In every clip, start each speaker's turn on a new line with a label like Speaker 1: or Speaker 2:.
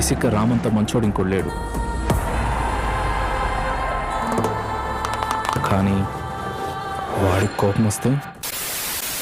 Speaker 1: బేసిక్గా రామంత మంచోడు ఇంకోలేడు, కానీ వాడికి కోపం వస్తే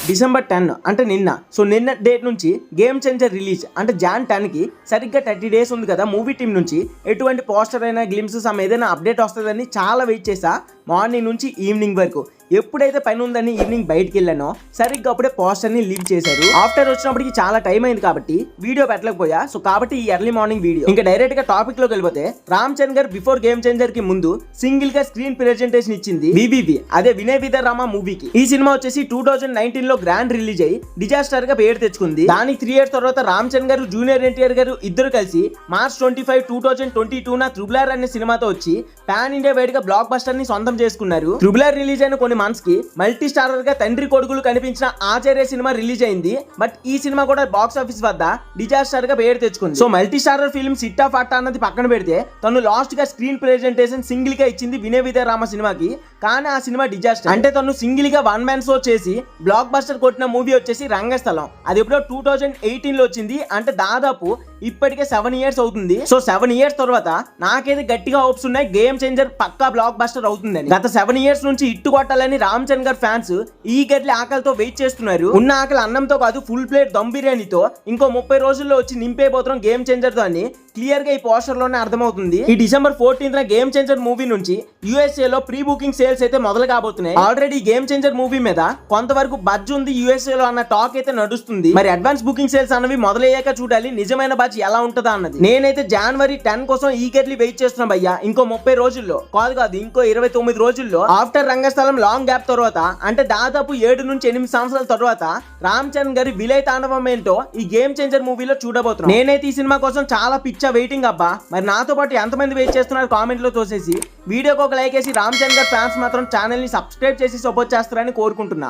Speaker 2: డిసెంబర్ 10 అంటే నిన్న. సో నిన్న డేట్ నుంచి గేమ్ చేంజర్ రిలీజ్ అంటే జాన్ 10కి సరిగ్గా 30 డేస్ ఉంది కదా. మూవీ టీం నుంచి ఎటువంటి పోస్టర్ అయినా గ్లిమ్సెస్ ఏదైనా అప్డేట్ వస్తుందని చాలా వెయిట్ చేసా, మార్నింగ్ నుంచి ఈవినింగ్ వరకు. ఎప్పుడైతే పని ఉందని ఈవినింగ్ బయటికి వెళ్ళానో సరిగ్గా అప్పుడే పోస్టర్ని లీవ్ చేశారు. ఆఫ్టర్ వచ్చినప్పటికి చాలా టైం అయింది కాబట్టి వీడియో పెట్టలేకపోయా. సో కాబట్టి ఈ ఎర్లీ మార్నింగ్ వీడియో. ఇంకా డైరెక్ట్ గా టాపిక్ లోకి వెళ్ళిపోతే, రామ్ చరణ్ గారు బిఫోర్ గేమ్ చేంజర్ కి ముందు సింగిల్ గా స్క్రీన్ ప్రెజెంటేషన్ ఇచ్చింది వివివి, అదే వినయ్ విదరామ మూవీకి. ఈ సినిమా వచ్చేసి 2019 లో గ్రాండ్ రిలీజ్ అయ్యి డిజాస్టర్ గా పేరు తెచ్చుకుంది. దానికి 3 years తర్వాత రామ్ చరణ్ గారు జూనియర్ ఎన్టీఆర్ గారు ఇద్దరు కలిసి మార్చ్ 25, 2022 త్రిబుల్ ఆర్ అనే సినిమాతో వచ్చి పాన్ ఇండియా వైడ్ గా బ్లాక్ బస్టర్ ని సొంతం చేసుకున్నారు. త్రిబుల్ ఆర్ రిలీజ్ అయిన కొన్ని మంత్స్ కి మల్టీ స్టారర్ గా తండ్రి కొడుకులు కనిపించిన ఆచార్య సినిమా రిలీజ్ అయింది. బట్ ఈ సినిమా కూడా బాక్స్ ఆఫీస్ వద్ద డిజాస్టర్ గా పేరు తెచ్చుకుంది. సో మల్టీ స్టారర్ ఫిల్మ్ సిట్టా ఫాటా అన్నది పక్కన పెడితే తను లాస్ట్ గా స్క్రీన్ ప్రెజెంటేషన్ సింగిల్ గా ఇచ్చింది వినయ్ విదరామ సినిమాకి. కానీ ఆ సినిమా డిజాస్టర్. అంటే తను సింగిల్ గా 1 man షో చేసి బ్లాక్ బస్టర్ కొట్టిన మూవీ వచ్చేసి రంగస్థలం. అది ఎప్పుడో 2018 లో వచ్చింది. అంటే దాదాపు ఇప్పటికే 7 years అవుతుంది. సో 7 years తర్వాత నాకైతే గట్టిగా హోప్స్ ఉన్నాయి గేమ్ చేంజర్ పక్కా బ్లాక్ బస్టర్ అవుతుందని. గత 7 years నుంచి ఇట్టు కొట్టాలని రామ్ చరణ్ గారు ఫ్యాన్స్ ఈ గట్ల ఆకలితో వెయిట్ చేస్తున్నారు. ఉన్న ఆకలి అన్నంతో కాదు, ఫుల్ ప్లేట్ దమ్ బిర్యానీతో ఇంకో 30 రోజుల్లో వచ్చి నింపేపోతున్నాం గేమ్ చేంజర్ తో అని క్లియర్ గా ఈ పోస్టర్ లోనే అర్థమవుతుంది. ఈ డిసెంబర్ 14న గేమ్ చేంజర్ మూవీ నుంచి USA లో ప్రీ బుకింగ్ సేల్స్ అయితే మొదలు కాబోతున్నాయి. ఆల్రెడీ గేమ్ చేంజర్ మూవీ మీద కొంతవరకు బడ్జ్ ఉంది USA లో అన్న టాక్ అయితే నడుస్తుంది. మరి అడ్వాన్స్ బుకింగ్ సేల్స్ అన్నవి మొదలయ్యాక చూడాలి నిజమైన బడ్జ్ ఎలా ఉంటుందా అన్నది. నేనైతే జనవరి 10 కోసం ఈగర్లీ వెయిట్ చేస్తున్నా భయ్యా. ఇంకో 30 రోజుల్లో కాదు ఇంకో 29 రోజుల్లో ఆఫ్టర్ రంగస్థలం లాంగ్ గ్యాప్ తర్వాత, అంటే దాదాపు 7 నుంచి 8 సంవత్సరాల తర్వాత రామ్ చరణ్ గారి విలయ తాండవం ఏంటో ఈ గేమ్ చేంజర్ మూవీలో చూడబోతున్నాను. నేనైతే ఈ సినిమా కోసం చాలా పిచ్చ వెయిటింగ్ అబ్బా. మరి నాతో పాటు ఎంతమంది వెయిట్ చేస్తున్నారు కామెంట్ లో తోసేసి వీడియోకి ఒక లైక్ వేసి రామ్ చరణ్ గారి ఫ్యాన్స్ మాత్రం ఛానల్ ని సబ్స్క్రైబ్ చేసి సపోర్ట్ చేస్తారని కోరుకుంటున్నా.